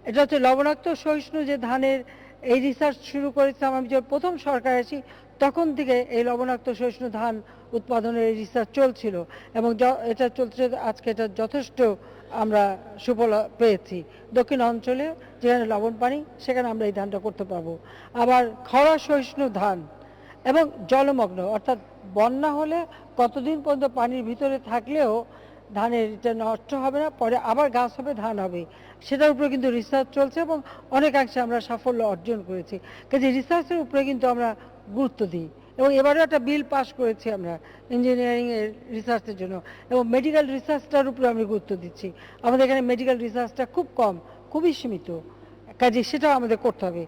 এটা হচ্ছে লবণাক্ত সহিষ্ণু যে ধানের এই রিসার্চ শুরু করেছিলাম আমি যখন প্রথম সরকার আছি, তখন থেকে এই লবণাক্ত সহিষ্ণু ধান উৎপাদনের এই রিসার্চ চলছিল এবং এটা চলছে। আজকে এটা যথেষ্ট আমরা সুফল পেয়েছি। দক্ষিণ অঞ্চলে যেখানে লবণ পানি, সেখানে আমরা এই ধানটা করতে পারবো। আবার খরা সহিষ্ণু ধান এবং জলমগ্ন, অর্থাৎ বন্যা হলে কতদিন পর্যন্ত পানির ভিতরে থাকলেও ধানের এটা নষ্ট হবে না, পরে আবার গাছ হবে, ধান হবে, সেটার উপরে কিন্তু রিসার্চ চলছে এবং অনেকাংশে আমরা সাফল্য অর্জন করেছি। কাজে রিসার্চের উপরে কিন্তু আমরা গুরুত্ব দিই। এবং এবারে একটা বিল পাস করেছি আমরা ইঞ্জিনিয়ারিংয়ের রিসার্চের জন্য, এবং মেডিকেল রিসার্চটার উপরে আমি গুরুত্ব দিচ্ছি। আমাদের এখানে মেডিকেল রিসার্চটা খুব কম, খুবই সীমিত। কাজে সেটাও আমাদের করতে হবে।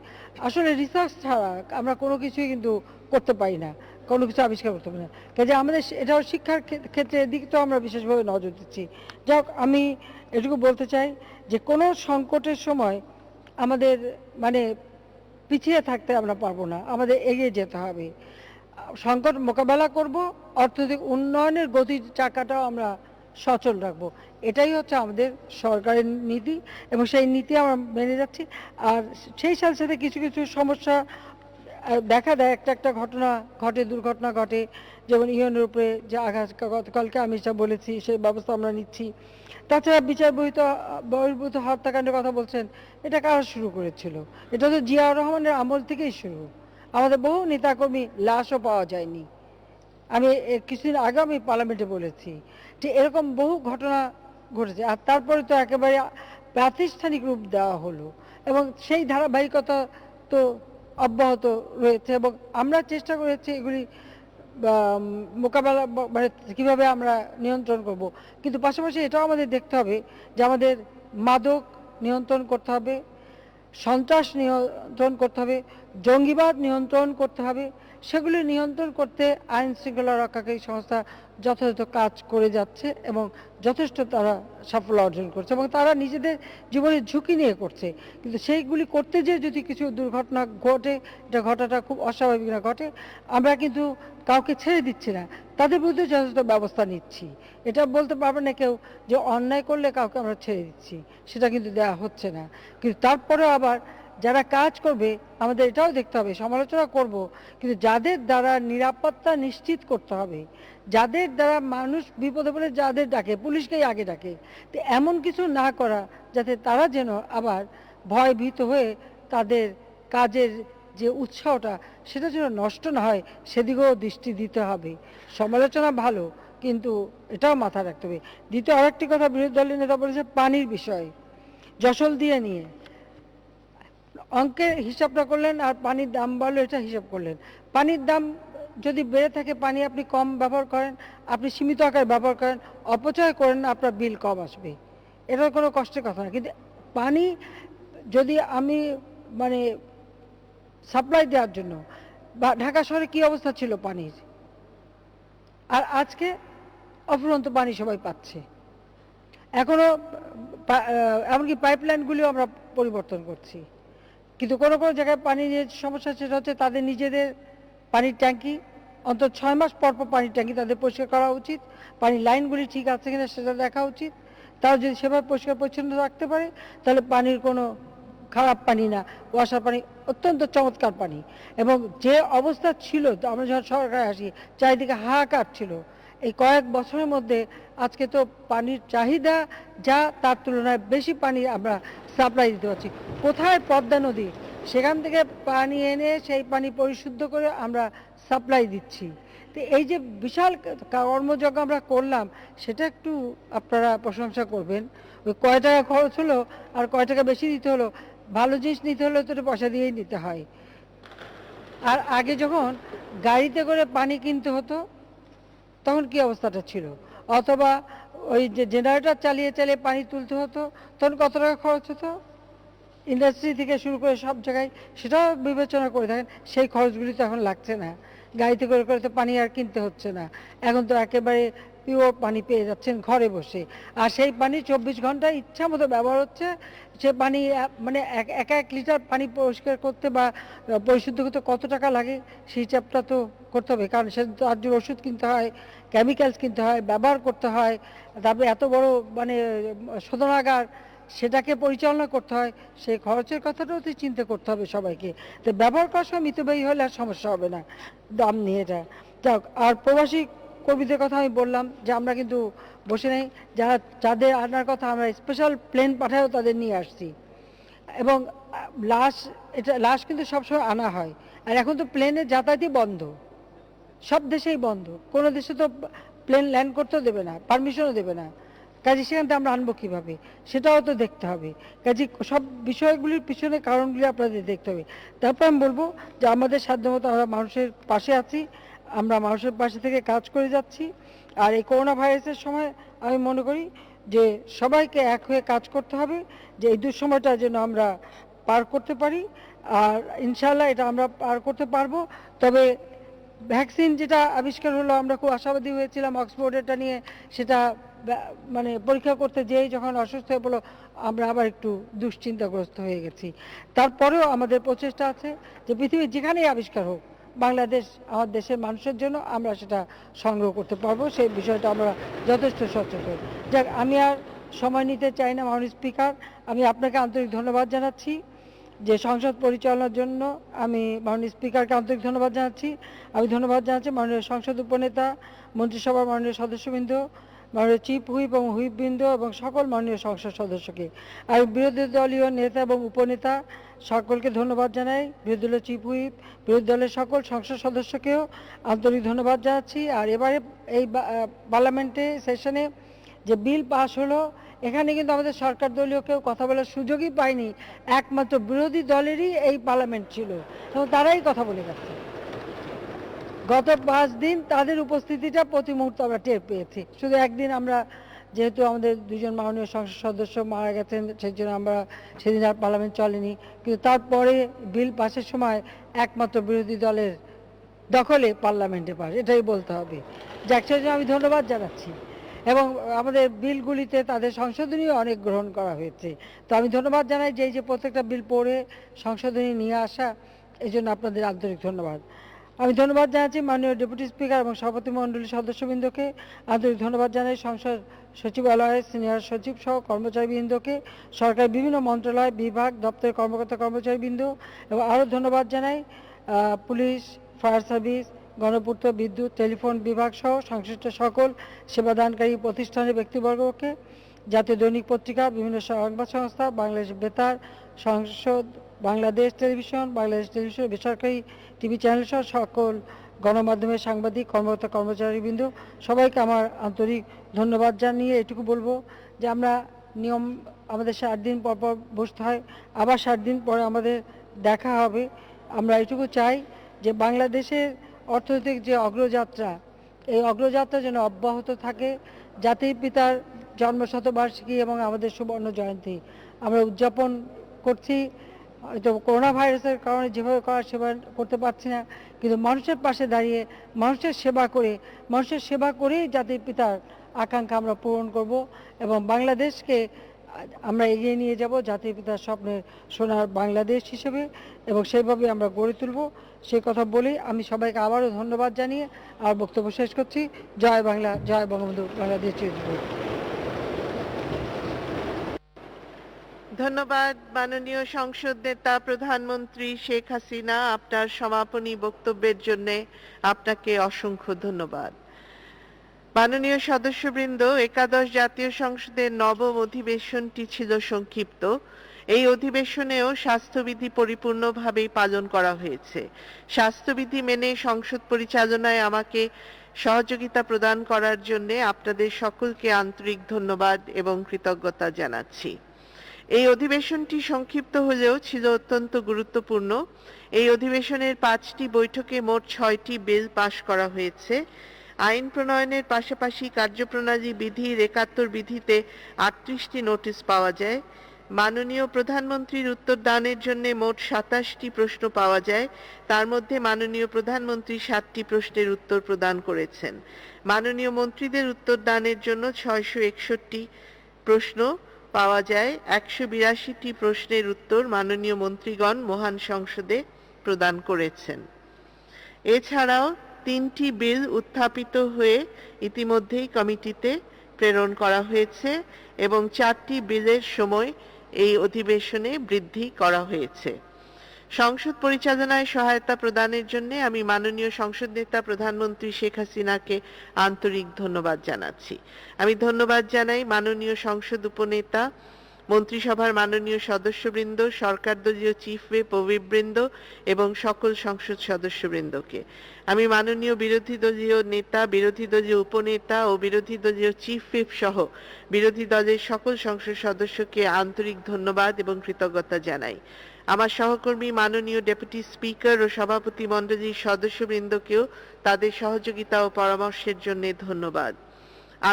আসলে রিসার্চ ছাড়া আমরা কোনো কিছুই কিন্তু করতে পারি না, কোনো কিছু আবিষ্কার করতে পারি না। কাজে আমাদের এটাও শিক্ষার ক্ষেত্রে দিকটাও আমরা বিশেষভাবে নজর দিচ্ছি। যাই হোক, আমি এটুকু বলতে চাই যে কোনো সংকটের সময় আমাদের মানে পিছিয়ে থাকতে আমরা পারবো না, আমাদের এগিয়ে যেতে হবে। সংকট মোকাবেলা করব, অর্থনৈতিক উন্নয়নের গতি চাকাটাও আমরা সচল রাখবো। এটাই হচ্ছে আমাদের সরকারের নীতি এবং সেই নীতি আমরা মেনে যাচ্ছি। আর সেই সাথে সাথে কিছু কিছু সমস্যা দেখা দেয়, একটা ঘটনা ঘটে, দুর্ঘটনা ঘটে, যেমন ইউএনের উপরে যে আঘাত গতকালকে আমি যা বলেছি সেই ব্যবস্থা আমরা নিচ্ছি। তাছাড়া বিচার বহির্ভূত হত্যাকাণ্ডের কথা বলছেন, এটা কারা শুরু করেছিল? এটা তো জিয়াউর রহমানের আমল থেকেই শুরু। আমাদের বহু নেতাকর্মী লাশও পাওয়া যায়নি। আমি কিছুদিন আগে আমি পার্লামেন্টে বলেছি যে এরকম বহু ঘটনা ঘটেছে। আর তারপরে তো একেবারে প্রাতিষ্ঠানিক রূপ দেওয়া হলো এবং সেই ধারাবাহিকতা তো অব্যাহত রয়েছে এবং আমরা চেষ্টা করেছি এগুলি মোকাবেলা মানে কীভাবে আমরা নিয়ন্ত্রণ করব। কিন্তু পাশাপাশি এটাও আমাদের দেখতে হবে যে আমাদের মাদক নিয়ন্ত্রণ করতে হবে, সন্ত্রাস নিয়ন্ত্রণ করতে হবে, জঙ্গিবাদ নিয়ন্ত্রণ করতে হবে। সেগুলি নিয়ন্ত্রণ করতে আইন শৃঙ্খলা রক্ষাকারী সংস্থা যথাযথ কাজ করে যাচ্ছে এবং যথেষ্ট তারা সাফল্য অর্জন করছে এবং তারা নিজেদের জীবনের ঝুঁকি নিয়ে করছে। কিন্তু সেইগুলি করতে যেয়ে যদি কিছু দুর্ঘটনা ঘটে, এটা ঘটাটা খুব অস্বাভাবিক না ঘটে, আমরা কিন্তু কাউকে ছেড়ে দিচ্ছি না, তাদের বিরুদ্ধে যথাযথ ব্যবস্থা নিচ্ছি। এটা বলতে পারবে না কেউ যে অন্যায় করলে কাউকে আমরা ছেড়ে দিচ্ছি, সেটা কিন্তু দেওয়া হচ্ছে না। কিন্তু তারপরেও আবার যারা কাজ করবে আমাদের এটাও দেখতে হবে, সমালোচনা করব, কিন্তু যাদের দ্বারা নিরাপত্তা নিশ্চিত করতে হবে, যাদের দ্বারা মানুষ বিপদে পড়ে যাদের ডাকে, পুলিশকেই আগে ডাকে, তো এমন কিছু না করা যাতে তারা যেন আবার ভয়ভীত হয়ে তাদের কাজের যে উৎসাহটা সেটা যেন নষ্ট না হয়, সেদিকেও দৃষ্টি দিতে হবে। সমালোচনা ভালো, কিন্তু এটাও মাথায় রাখতে হবে। দ্বিতীয় আরেকটি কথা বিরোধী দলের নেতা বলেছে পানির বিষয়, যশোল দিয়ে নিয়ে অঙ্কের হিসাবটা করলেন আর পানির দাম বাড়লো, এটা হিসাব করলেন। পানির দাম যদি বেড়ে থাকে, পানি আপনি কম ব্যবহার করেন, আপনি সীমিত আকারে ব্যবহার করেন, অপচয় করেন, আপনার বিল কম আসবে, এটা কোনো কষ্টের কথা না। কিন্তু পানি যদি আমি মানে সাপ্লাই দেওয়ার জন্য, বা ঢাকা শহরে কি অবস্থা ছিল পানির, আর আজকে অফুরন্ত পানি সবাই পাচ্ছে। এখনো এমনকি পাইপলাইনগুলিও আমরা পরিবর্তন করছি, কিন্তু কোনো কোনো জায়গায় পানির যে সমস্যা সেটা হচ্ছে তাদের নিজেদের পানির ট্যাঙ্কি অন্তত 6 মাস পর পর পানির ট্যাঙ্কি তাদের পরিষ্কার করা উচিত। পানির লাইনগুলি ঠিক আছে কিনা সেটা দেখা উচিত। তারা যদি সেভাবে পরিষ্কার পরিচ্ছন্ন রাখতে পারে তাহলে পানির কোনো খারাপ পানি না, ওয়াসার পানি অত্যন্ত চমৎকার পানি। এবং যে অবস্থা ছিল, আমরা যখন সরকারে আসি চারিদিকে হাহাকার ছিল, এই কয়েক বছরের মধ্যে আজকে তো পানির চাহিদা যা তার তুলনায় বেশি পানি আমরা সাপ্লাই দিতে পারছি। কোথায় পদ্মা নদী, সেখান থেকে পানি এনে সেই পানি পরিশুদ্ধ করে আমরা সাপ্লাই দিচ্ছি। তো এই যে বিশাল কর্মযজ্ঞ আমরা করলাম, সেটা একটু আপনারা প্রশংসা করবেন। ওই কয় টাকা খরচ হলো আর কয় টাকা বেশি দিতে হলো, ভালো জিনিস নিতে হলে তো পয়সা দিয়েই নিতে হয়। আর আগে যখন গাড়িতে করে পানি কিনতে হতো তখন কি অবস্থাটা ছিল, অথবা ওই যে জেনারেটর চালিয়ে চালিয়ে পানি তুলতে হতো, তখন কত টাকা খরচ হতো। ইন্ডাস্ট্রি থেকে শুরু করে সব জায়গায় সেটাও বিবেচনা করে থাকেন, সেই খরচগুলি তো এখন লাগছে না। গাড়িতে করে করে তো পানি আর কিনতে হচ্ছে না, এখন তো একেবারে পিওর পানি পেয়ে যাচ্ছেন ঘরে বসে। আর সেই পানি 24 ঘন্টা ইচ্ছা মতো ব্যবহার হচ্ছে। সে পানি মানে এক এক লিটার পানি পরিষ্কার করতে বা পরিশুদ্ধ করতে কত টাকা লাগে সেই হিসাবটা তো করতে হবে, কারণ সে তার জন্য ওষুধ কিনতে হয়, কেমিক্যালস কিনতে হয়, ব্যবহার করতে হয়, তারপরে এত বড় মানে শোধনাগার সেটাকে পরিচালনা করতে হয়, সেই খরচের কথাটাও তো চিন্তা করতে হবে সবাইকে। তো ব্যবহার করার সময় মিতব্যয়ী হলে আর সমস্যা হবে না দাম নিয়ে এটা। যাক, আর প্রবাসী কর্মীদের কথা আমি বললাম যে আমরা কিন্তু বসে নেই, যারা যাদের আনার কথা আমরা স্পেশাল প্লেন পাঠায়ও তাদের নিয়ে আসছি। এবং লাশ, এটা লাশ কিন্তু সবসময় আনা হয়। আর এখন তো প্লেনের যাতায়াতই বন্ধ, সব দেশেই বন্ধ, কোনো দেশে তো প্লেন ল্যান্ড করতেও দেবে না, পারমিশনও দেবে না। কাজে সেখান থেকে আমরা আনবো কীভাবে, সেটাও তো দেখতে হবে। কাজে সব বিষয়গুলির পিছনে কারণগুলি আপনাদের দেখতে হবে। তারপর আমি বলবো যে আমাদের সাধ্যমতো আমরা মানুষের পাশে আছি, আমরা মানুষের পাশে থেকে কাজ করে যাচ্ছি। আর এই করোনা ভাইরাসের সময় আমি মনে করি যে সবাইকে এক হয়ে কাজ করতে হবে, যে এই দুঃসময়টা যেন আমরা পার করতে পারি। আর ইনশাআল্লাহ এটা আমরা পার করতে পারবো। তবে ভ্যাকসিন যেটা আবিষ্কার হলো, আমরা খুব আশাবাদী হয়েছিলাম অক্সফোর্ডেরটা নিয়ে, সেটা মানে পরীক্ষা করতে যেই যখন অসুস্থ হয়ে পড়লো আমরা আবার একটু দুশ্চিন্তাগ্রস্ত হয়ে গেছি। তারপরেও আমাদের প্রচেষ্টা আছে যে পৃথিবীর যেখানেই আবিষ্কার হোক, বাংলাদেশ আমার দেশের মানুষের জন্য আমরা সেটা সংগ্রহ করতে পারবো, সেই বিষয়টা আমরা যথেষ্ট সচেতন। যাক, আমি আর সময় নিতে চাই না মাননীয় স্পিকার, আমি আপনাকে আন্তরিক ধন্যবাদ জানাচ্ছি যে সংসদ পরিচালনার জন্য। আমি মাননীয় স্পিকারকে আন্তরিক ধন্যবাদ জানাচ্ছি। আমি ধন্যবাদ জানাচ্ছি মাননীয় সংসদ উপনেতা, মন্ত্রিসভার মাননীয় সদস্যবৃন্দ, মাননীয় চিফ হুইপ এবং হুইপবৃন্দ এবং সকল মাননীয় সংসদ সদস্যকে। আর বিরোধী দলীয় নেতা এবং উপনেতা সকলকে ধন্যবাদ জানাই। বিরোধী দলের চিফ হুইপ, বিরোধী দলের সকল সংসদ সদস্যকেও আন্তরিক ধন্যবাদ জানাচ্ছি। আর এবারে এই পার্লামেন্টে সেশনে যে বিল পাস হলো, এখানে কিন্তু আমাদের সরকার দলীয় কেউ কথা বলার সুযোগই পায়নি, একমাত্র বিরোধী দলেরই এই পার্লামেন্ট ছিল এবং তারাই কথা বলে গেছে। গত 5 দিন তাদের উপস্থিতিটা প্রতি মুহূর্তে আমরা টের পেয়েছি। শুধু একদিন আমরা যেহেতু আমাদের দুজন মাননীয় সংসদ সদস্য মারা গেছেন, সেই জন্য আমরা সেদিন আর পার্লামেন্ট চলেনি, কিন্তু তারপরে বিল পাসের সময় একমাত্র বিরোধী দলের দখলে পার্লামেন্টে পাস, এটাই বলতে হবে। যাক, সেজন্য আমি ধন্যবাদ জানাচ্ছি। এবং আমাদের বিলগুলিতে তাদের সংশোধনীও অনেক গ্রহণ করা হয়েছে। তো আমি ধন্যবাদ জানাই যে এই যে প্রত্যেকটা বিল পড়ে সংশোধনী নিয়ে আসা, এই জন্য আপনাদের আন্তরিক ধন্যবাদ। আমি ধন্যবাদ জানাচ্ছি মাননীয় ডেপুটি স্পিকার এবং সভাপতি মণ্ডলীর সদস্যবৃন্দকে। আন্তরিক ধন্যবাদ জানাই সংসদ সচিবালয়ের সিনিয়র সচিব সহ কর্মচারীবৃন্দকে, সরকারের বিভিন্ন মন্ত্রণালয়, বিভাগ, দপ্তরের কর্মকর্তা কর্মচারীবৃন্দ, এবং আরও ধন্যবাদ জানাই পুলিশ, ফায়ার সার্ভিস, গণপূর্ত, বিদ্যুৎ, টেলিফোন বিভাগ সহ সংশ্লিষ্ট সকল সেবাদানকারী প্রতিষ্ঠানের ব্যক্তিবর্গকে, জাতীয় দৈনিক পত্রিকা, বিভিন্ন সংবাদ সংস্থা, বাংলাদেশ বেতার, সংসদ, বাংলাদেশ টেলিভিশন, বেসরকারি টিভি চ্যানেল সহ সকল গণমাধ্যমের সাংবাদিক, কর্মকর্তা কর্মচারীবৃন্দ, সবাইকে আমার আন্তরিক ধন্যবাদ জানিয়ে এটুকু বলবো যে আমরা নিয়ম আমাদের 60 দিন পর পর বসতে হয়, আবার 60 দিন পরে আমাদের দেখা হবে। আমরা এটুকু চাই যে বাংলাদেশের অর্থনৈতিক যে অগ্রযাত্রা, এই অগ্রযাত্রা যেন অব্যাহত থাকে। জাতির পিতার জন্মশতবার্ষিকী এবং আমাদের সুবর্ণ জয়ন্তী আমরা উদযাপন করছি, হয়তো করোনা ভাইরাসের কারণে যেভাবে করার সেবা করতে পারছি না, কিন্তু মানুষের পাশে দাঁড়িয়ে মানুষের সেবা করেই জাতির পিতার আকাঙ্ক্ষা আমরা পূরণ করব এবং বাংলাদেশকে আমরা এগিয়ে নিয়ে যাব জাতির পিতার স্বপ্নের সোনার বাংলাদেশ হিসেবে, এবং সেইভাবে আমরা গড়ে তুলব। সেই কথা বলেই আমি সবাইকে আবারও ধন্যবাদ জানিয়ে আর বক্তব্য শেষ করছি। জয় বাংলা, জয় বঙ্গবন্ধু, বাংলাদেশ চিরজীবী। ধন্যবাদ মাননীয় সংসদ নেতা প্রধানমন্ত্রী শেখ হাসিনা, আপনার সমাপনী বক্তব্যের জন্য আপনাকে অসংখ্য ধন্যবাদ। মাননীয় সদস্যবৃন্দ, একাদশ জাতীয় সংসদের নবম অধিবেশনটি ছিল সংক্ষিপ্ত। এই অধিবেশনেও স্বাস্থ্যবিধি পরিপূর্ণভাবেই পালন করা হয়েছে। স্বাস্থ্যবিধি মেনে সংসদ পরিচালনায় আমাকে সহযোগিতা প্রদান করার জন্য আপনাদের সকলকে আন্তরিক ধন্যবাদ এবং কৃতজ্ঞতা জানাচ্ছি। এই অধিবেশনটি সংক্ষিপ্ত হলেও ছিল অত্যন্ত গুরুত্বপূর্ণ। এই অধিবেশনের 5টি বৈঠকে মোট 6টি বিল পাশ করা হয়েছে। আইন প্রণয়নের পাশাপাশি কার্যপ্রণালী বিধির 71 বিধিতে 38টি নোটিশ পাওয়া যায়। মাননীয় প্রধানমন্ত্রীর উত্তর দানের জন্য মোট 27টি প্রশ্ন পাওয়া যায়। তার মধ্যে মাননীয় প্রধানমন্ত্রী 7টি প্রশ্নের উত্তর প্রদান করেছেন। মাননীয় মন্ত্রীদের উত্তর দানের জন্য 661টি প্রশ্ন পাওয়া যায়। 182টি প্রশ্নের উত্তর মাননীয় মন্ত্রীগণ মহান সংসদে প্রদান করেছেন। এছাড়াও 3টি বিল উত্থাপিত হয়ে ইতিমধ্যেই কমিটিতে প্রেরণ করা হয়েছে এবং 4টি বিলের সময় এই অধিবেশনে বৃদ্ধি করা হয়েছে। সংসদ পরিচালনায় সহায়তা প্রদানের জন্য আমি মাননীয় সংসদ নেতা প্রধানমন্ত্রী শেখ হাসিনাকে আন্তরিক ধন্যবাদ জানাচ্ছি। আমি ধন্যবাদ জানাই মাননীয় সংসদ উপনেতা, মন্ত্রিসভার মাননীয় সদস্যবৃন্দ, সরকার দলীয় চিফ হুইপ ও হুইপবৃন্দ এবং সকল সংসদ সদস্যবৃন্দকে। আমি মাননীয় বিরোধী দলীয় নেতা, বিরোধী দলীয় উপনেতা ও বিরোধী দলীয় চিফ হুইপ সহ বিরোধী দলের সকল সংসদ সদস্যকে আন্তরিক ধন্যবাদ এবং কৃতজ্ঞতা জানাই। আমার সহকর্মী মাননীয় ডেপুটি স্পিকার ও সভাপতি মণ্ডলীর সদস্যবৃন্দকেও তাদের সহযোগিতা ও পরামর্শের জন্য ধন্যবাদ।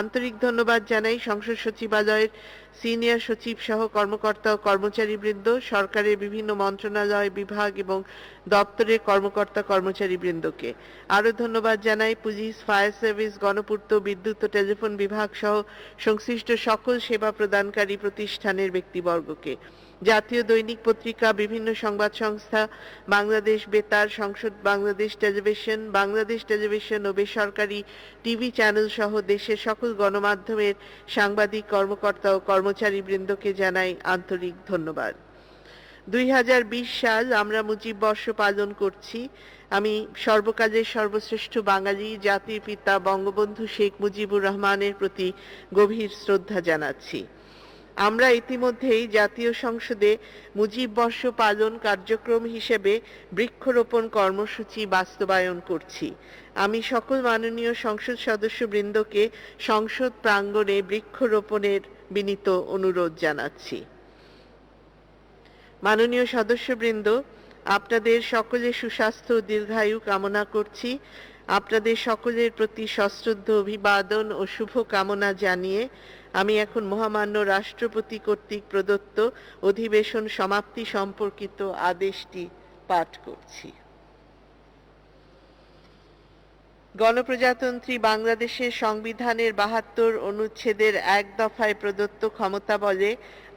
আন্তরিক ধন্যবাদ জানাই সংসদ সচিবালয়ের সিনিয়র সচিব সহ কর্মকর্তা ও কর্মচারীবৃন্দ, সরকারের বিভিন্ন মন্ত্রণালয়, বিভাগ এবং দপ্তরের কর্মকর্তা কর্মচারীবৃন্দকে। আরও ধন্যবাদ জানাই পুলিশ, ফায়ার সার্ভিস, গণপূর্ত, বিদ্যুৎ ও টেলিফোন বিভাগ সহ সংশ্লিষ্ট সকল সেবা প্রদানকারী প্রতিষ্ঠানের ব্যক্তিবর্গকে। জাতীয় দৈনিক পত্রিকা, বিভিন্ন সংবাদ সংস্থা, বাংলাদেশ বেতার, সংসদ, বাংলাদেশ টেলিভিশন ও বেসরকারি টিভি চ্যানেল সহ দেশের সকল গণমাধ্যমের সাংবাদিক, কর্মকর্তা ও কর্মচারীবৃন্দকে জানাই আন্তরিক ধন্যবাদ। 2020 সাল আমরা মুজিব বর্ষ পালন করছি। আমি সর্বকালের সর্বশ্রেষ্ঠ বাঙালি জাতির পিতা বঙ্গবন্ধু শেখ মুজিবুর রহমানের প্রতি গভীর শ্রদ্ধা জানাচ্ছি। আমরা ইতিমধ্যেই জাতীয় সংসদে মুজিব বর্ষ পালন কার্যক্রম হিসেবে বৃক্ষরোপণ কর্মসূচি বাস্তবায়ন করছি। আমি সকল মাননীয় সংসদ সদস্যবৃন্দকে সংসদ প্রাঙ্গণে বৃক্ষরোপণের বিনীত অনুরোধ জানাচ্ছি। মাননীয় সদস্যবৃন্দ, আপনাদের সকলের সুস্বাস্থ্য ও দীর্ঘায়ু কামনা করছি। আপনাদের সকলের প্রতি সশ্রদ্ধ অভিবাদন ও শুভ কামনা জানিয়ে আমি এখন মহামান্য রাষ্ট্রপতি কর্তৃক প্রদত্ত অধিবেশন সমাপ্তি সম্পর্কিত আদেশটি পাঠ করছি। গণপ্রজাতন্ত্রী বাংলাদেশের সংবিধানের ৭২ অনুচ্ছেদের ১ দফায় প্রদত্ত ক্ষমতা বলে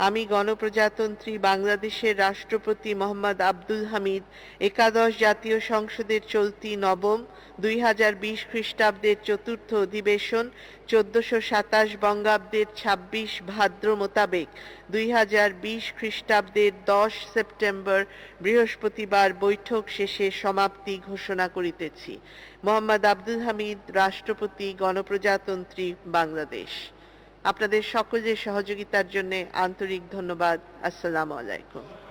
আমি গণপ্রজাতন্ত্রী বাংলাদেশের রাষ্ট্রপতি মোহাম্মদ আব্দুল হামিদ একাদশ জাতীয় সংসদের চলতি নবম ২০২০ খ্রিস্টাব্দের চতুর্থ অধিবেশন ১৪২৭ বঙ্গাব্দের ২৬ ভাদ্র মোতাবেক ২০২০ খ্রিস্টাব্দের ১০ সেপ্টেম্বর বৃহস্পতিবার বৈঠক শেষে সমাপ্তি ঘোষণা করিতেছি। মোহাম্মদ আব্দুল হামিদ, রাষ্ট্রপতি, গণপ্রজাতন্ত্রী বাংলাদেশ। আপনাদের সকলের সহযোগিতার জন্য আন্তরিক ধন্যবাদ। আসসালামু আলাইকুম।